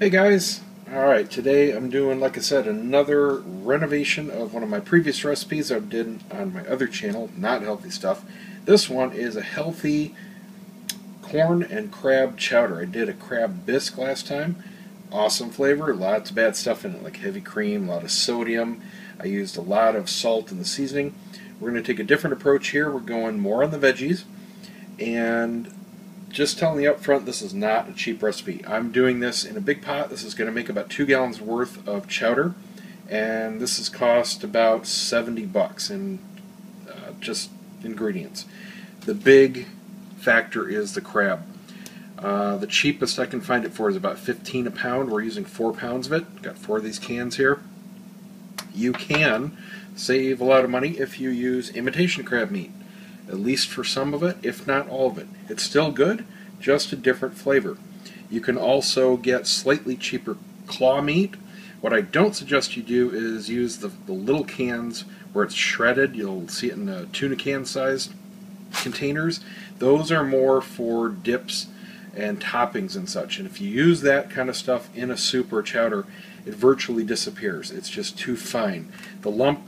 Hey guys! Alright, today I'm doing, like I said, another renovation of one of my previous recipes I did on my other channel, Not Healthy Stuff. This one is a healthy corn and crab chowder. I did a crab bisque last time. Awesome flavor, lots of bad stuff in it, like heavy cream, a lot of sodium. I used a lot of salt in the seasoning. We're going to take a different approach here. We're going more on the veggies, and just telling you up front, this is not a cheap recipe. I'm doing this in a big pot. This is going to make about 2 gallons worth of chowder, and this has cost about 70 bucks in just ingredients. The big factor is the crab. The cheapest I can find it for is about 15 a pound. We're using 4 pounds of it. Got 4 of these cans here. You can save a lot of money if you use imitation crab meat, at least for some of it, if not all of it. It's still good, just a different flavor. You can also get slightly cheaper claw meat. What I don't suggest you do is use the little cans where it's shredded. You'll see it in the tuna can sized containers. Those are more for dips and toppings and such. And if you use that kind of stuff in a soup or chowder, it virtually disappears. It's just too fine. The lump,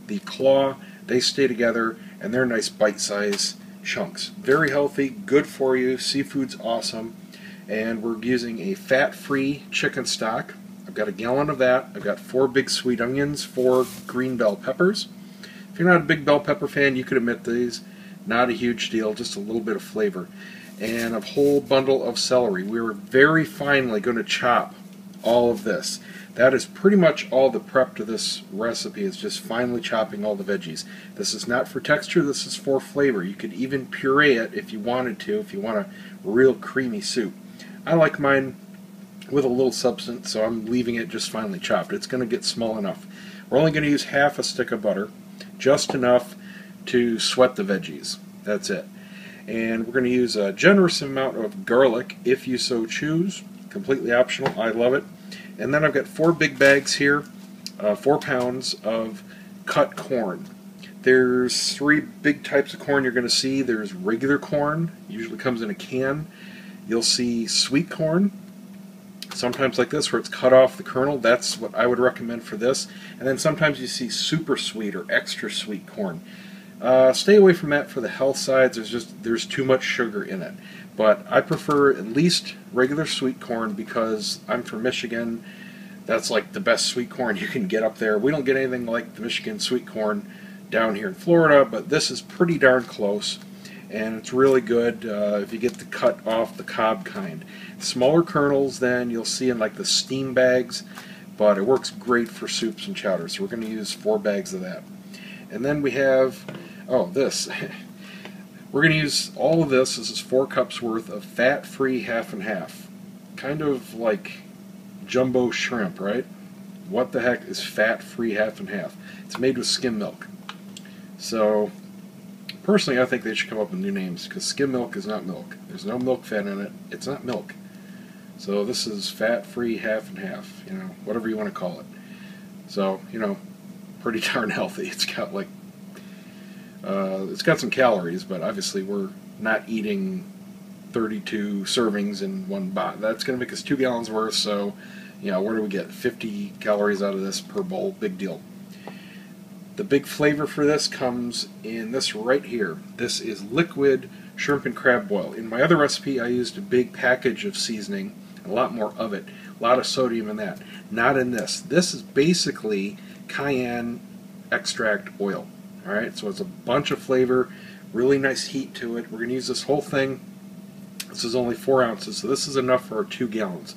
the claw, they stay together, and they're nice bite-sized chunks. Very healthy, good for you, seafood's awesome, and we're using a fat-free chicken stock. I've got a gallon of that. I've got 4 big sweet onions, 4 green bell peppers. If you're not a big bell pepper fan, you could omit these. Not a huge deal, just a little bit of flavor. And a whole bundle of celery. We were very finely going to chop all of this. That is pretty much all the prep to this recipe, is just finely chopping all the veggies. This is not for texture, this is for flavor. You could even puree it if you wanted to, if you want a real creamy soup. I like mine with a little substance, so I'm leaving it just finely chopped. It's going to get small enough. We're only going to use half a stick of butter, just enough to sweat the veggies. That's it. And we're going to use a generous amount of garlic if you so choose. Completely optional. I love it. And then I've got 4 big bags here, 4 pounds of cut corn. There's 3 big types of corn you're going to see. There's regular corn, usually comes in a can. You'll see sweet corn, sometimes like this where it's cut off the kernel. That's what I would recommend for this. And then sometimes you see super sweet or extra sweet corn. Stay away from that for the health sides. There's too much sugar in it. But I prefer at least regular sweet corn because I'm from Michigan. That's like the best sweet corn you can get up there. We don't get anything like the Michigan sweet corn down here in Florida, but this is pretty darn close, and it's really good if you get the cut off the cob kind. Smaller kernels than you'll see in like the steam bags, but it works great for soups and chowders. So we're going to use 4 bags of that. And then we have, this. We're going to use all of this. This is 4 cups worth of fat-free half and half. Kind of like jumbo shrimp, right? What the heck is fat-free half and half? It's made with skim milk. So, personally, I think they should come up with new names because skim milk is not milk. There's no milk fat in it. It's not milk. So this is fat-free half and half, whatever you want to call it. So, pretty darn healthy. It's got like it's got some calories, but obviously we're not eating 32 servings in one bot. That's going to make us 2 gallons worth, so, where do we get 50 calories out of this per bowl? Big deal. The big flavor for this comes in this right here. This is liquid shrimp and crab boil. In my other recipe, I used a big package of seasoning, a lot more of it, a lot of sodium in that. Not in this. This is basically cayenne extract oil. Alright, so it's a bunch of flavor, really nice heat to it. We're going to use this whole thing. This is only 4 ounces, so this is enough for our 2 gallons.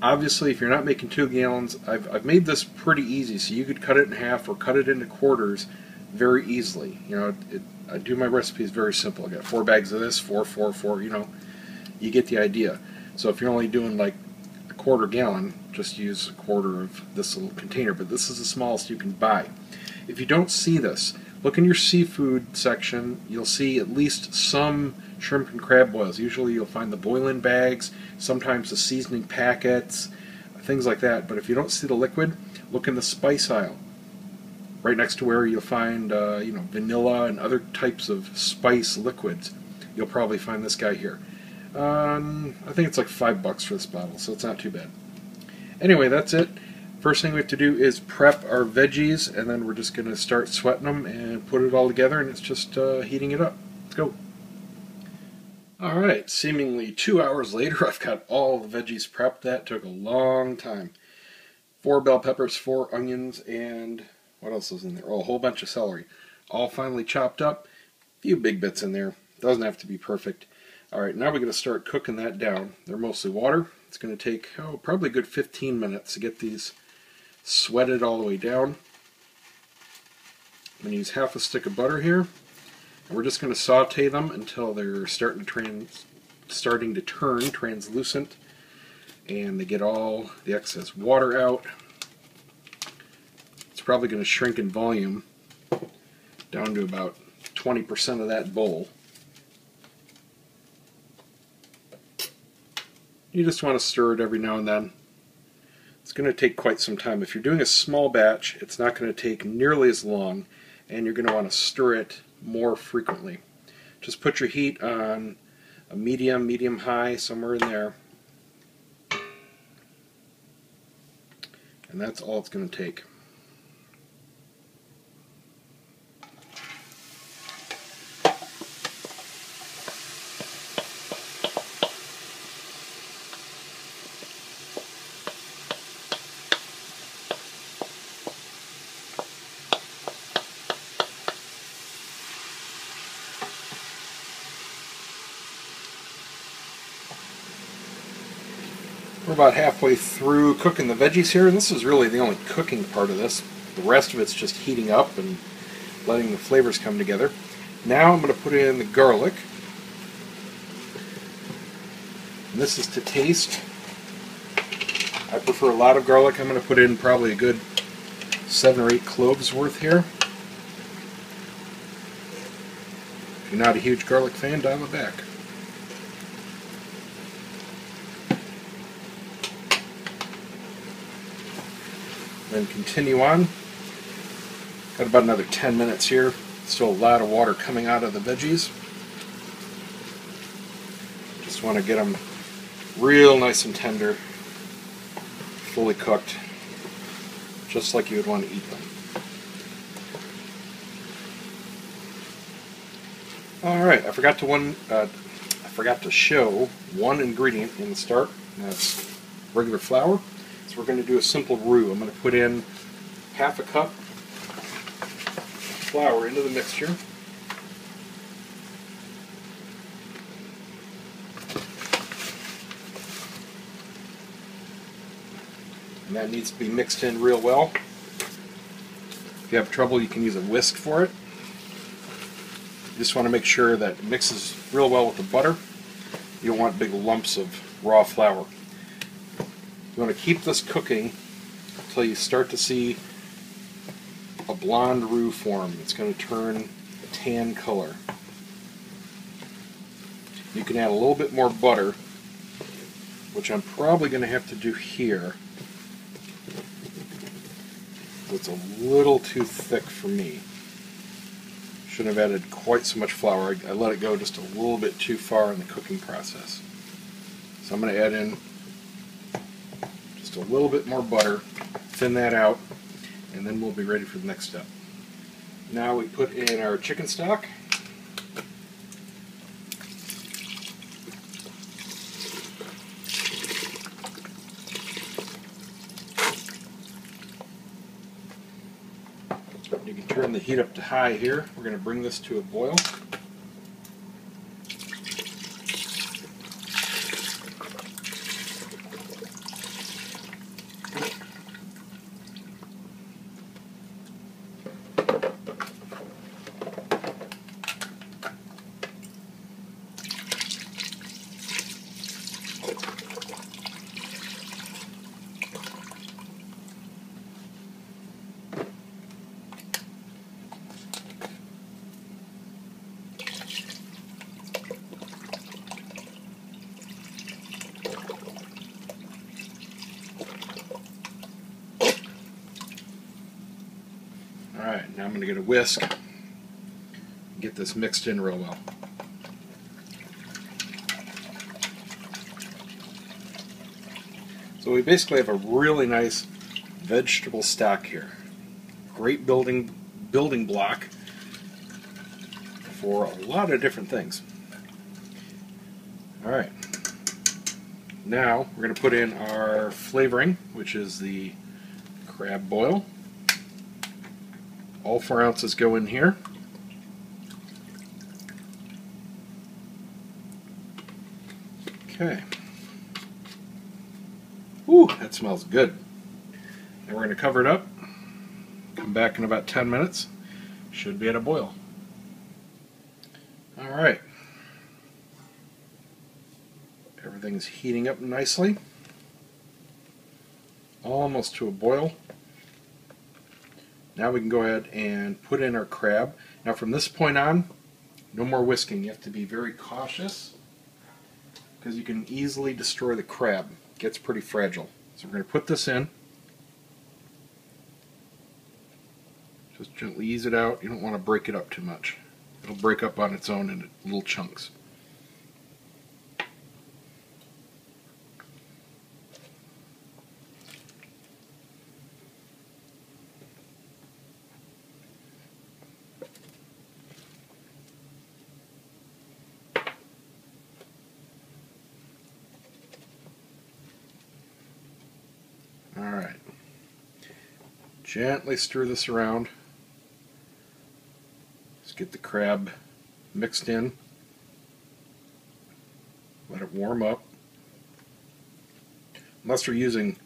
Obviously, if you're not making 2 gallons, I've made this pretty easy, so you could cut it in half or cut it into quarters very easily. I do my recipes very simple. I got 4 bags of this, 4, 4, 4, you get the idea. So if you're only doing like a quarter gallon, just use a quarter of this little container, but this is the smallest you can buy. If you don't see this, look in your seafood section. You'll see at least some shrimp and crab boils. Usually you'll find the boil-in bags, sometimes the seasoning packets, things like that. But if you don't see the liquid, look in the spice aisle. Right next to where you'll find vanilla and other types of spice liquids. You'll probably find this guy here. I think it's like $5 for this bottle, so it's not too bad. Anyway, that's it. First thing we have to do is prep our veggies, and then we're just going to start sweating them and put it all together, and it's just heating it up. Let's go. Alright, seemingly 2 hours later, I've got all the veggies prepped. That took a long time. 4 bell peppers, 4 onions, and what else was in there? Oh, a whole bunch of celery. All finally chopped up. A few big bits in there. Doesn't have to be perfect. Alright, now we're going to start cooking that down. They're mostly water. It's going to take, probably a good 15 minutes to get these sweated all the way down. I'm going to use half a stick of butter here. And we're just going to saute them until they're starting to turn translucent, and they get all the excess water out. It's probably going to shrink in volume down to about 20% of that bowl. You just want to stir it every now and then. It's going to take quite some time. If you're doing a small batch, it's not going to take nearly as long, and you're going to want to stir it more frequently. Just put your heat on a medium high, somewhere in there. And that's all it's going to take. We're about halfway through cooking the veggies here, and this is really the only cooking part of this. The rest of it's just heating up and letting the flavors come together. Now I'm going to put in the garlic. And this is to taste. I prefer a lot of garlic. I'm going to put in probably a good 7 or 8 cloves worth here. If you're not a huge garlic fan, dial it back. Then continue on. Got about another 10 minutes here. Still a lot of water coming out of the veggies. Just want to get them real nice and tender, fully cooked, just like you would want to eat them. Alright, I forgot to show one ingredient in the start, and that's regular flour. So we're going to do a simple roux. I'm going to put in half a cup of flour into the mixture. And that needs to be mixed in real well. If you have trouble, you can use a whisk for it. You just want to make sure that it mixes real well with the butter. You don't want big lumps of raw flour. You want to keep this cooking until you start to see a blonde roux form. It's going to turn a tan color. You can add a little bit more butter, which I'm probably going to have to do here. It's a little too thick for me. Shouldn't have added quite so much flour. I let it go just a little bit too far in the cooking process. So I'm going to add in a little bit more butter, thin that out, and then we'll be ready for the next step. Now we put in our chicken stock. You can turn the heat up to high here. We're going to bring this to a boil. Alright, now I'm going to get a whisk and get this mixed in real well. So we basically have a really nice vegetable stock here. Great building block for a lot of different things. Alright, now we're going to put in our flavoring, which is the crab boil. All 4 ounces go in here. Okay. Ooh, that smells good. Now we're going to cover it up. Come back in about 10 minutes. Should be at a boil. Alright. Everything's heating up nicely. Almost to a boil. Now we can go ahead and put in our crab. Now from this point on, no more whisking. You have to be very cautious because you can easily destroy the crab. It gets pretty fragile. So we're going to put this in. Just gently ease it out. You don't want to break it up too much. It'll break up on its own in little chunks. Alright. Gently stir this around. Just get the crab mixed in. Let it warm up. Unless we're using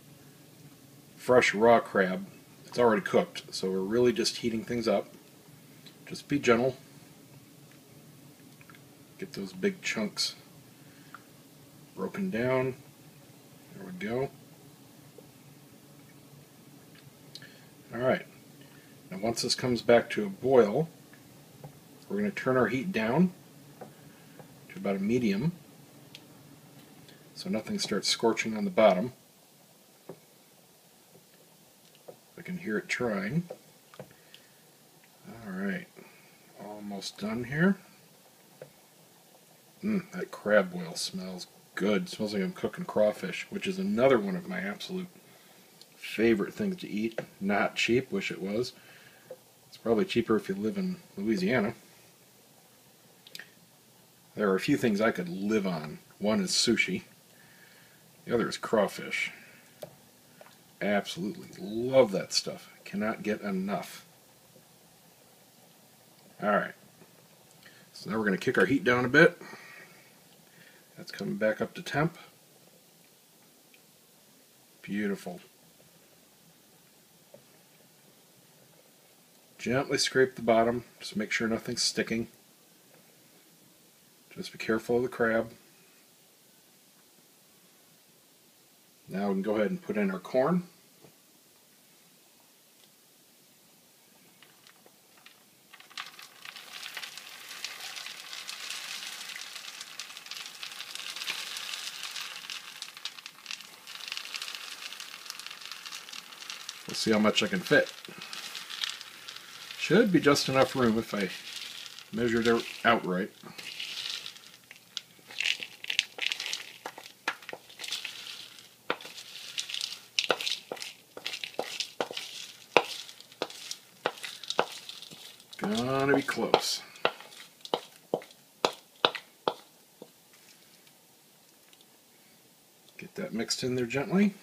fresh raw crab, it's already cooked, so we're really just heating things up. Just be gentle. Get those big chunks broken down. There we go. Alright, now once this comes back to a boil, we're going to turn our heat down to about a medium so nothing starts scorching on the bottom. I can hear it trying. Alright, almost done here. That crab boil smells good. It smells like I'm cooking crawfish, which is another one of my absolute favorite things to eat. Not cheap, wish it was. It's probably cheaper if you live in Louisiana. There are a few things I could live on. One is sushi. The other is crawfish. Absolutely love that stuff. Cannot get enough. Alright. So now we're going to kick our heat down a bit. That's coming back up to temp. Beautiful. Gently scrape the bottom, just make sure nothing's sticking. Just be careful of the crab. Now we can go ahead and put in our corn. We'll see how much I can fit. Should be just enough room if I measured it out right. Gonna be close. Get that mixed in there gently.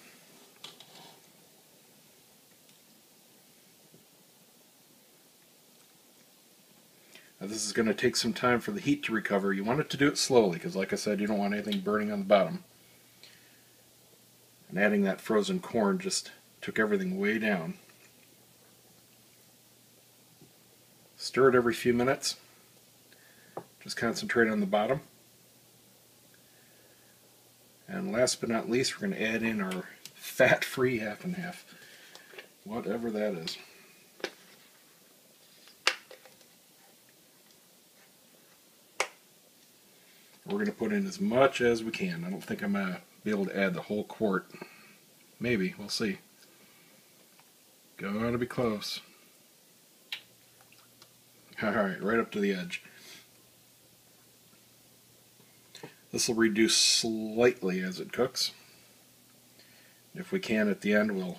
Now this is going to take some time for the heat to recover. You want it to do it slowly because, like I said, you don't want anything burning on the bottom. And adding that frozen corn just took everything way down. Stir it every few minutes. Just concentrate on the bottom. And last but not least, we're going to add in our fat-free half and half. Whatever that is. We're going to put in as much as we can. I don't think I'm going to be able to add the whole quart. Maybe, we'll see. Gotta be close. Alright, right up to the edge. This will reduce slightly as it cooks. If we can at the end, we'll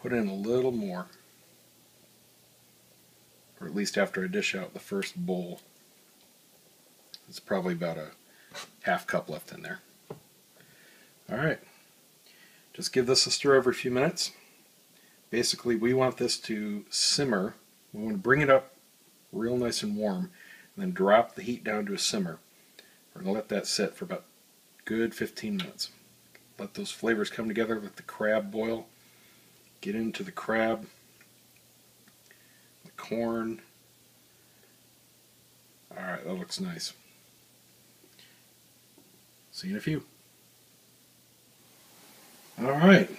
put in a little more, or at least after I dish out the first bowl. It's probably about a half cup left in there. Alright, just give this a stir every few minutes. Basically, we want this to simmer. We want to bring it up real nice and warm, and then drop the heat down to a simmer. We're going to let that sit for about good 15 minutes. Let those flavors come together, let the crab boil. Get into the crab, the corn. Alright, that looks nice. See you in a few. Alright,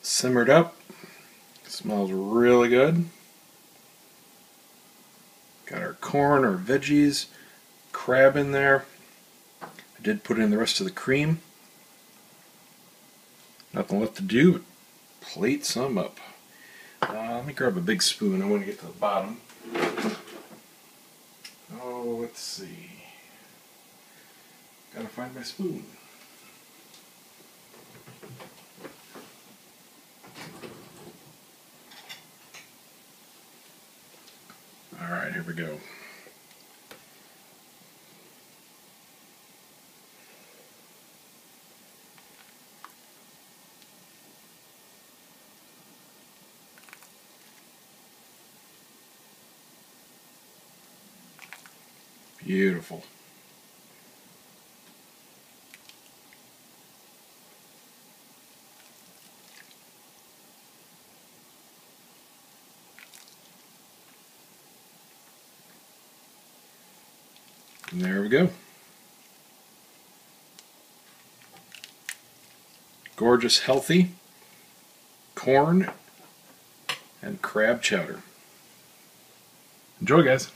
simmered up. Smells really good. Got our corn, our veggies, crab in there. I did put in the rest of the cream. Nothing left to do but plate some up. Let me grab a big spoon. I want to get to the bottom. Oh, let's see. Gotta find my spoon. Alright, here we go. Beautiful. And there we go. Gorgeous, healthy corn and crab chowder. Enjoy, guys.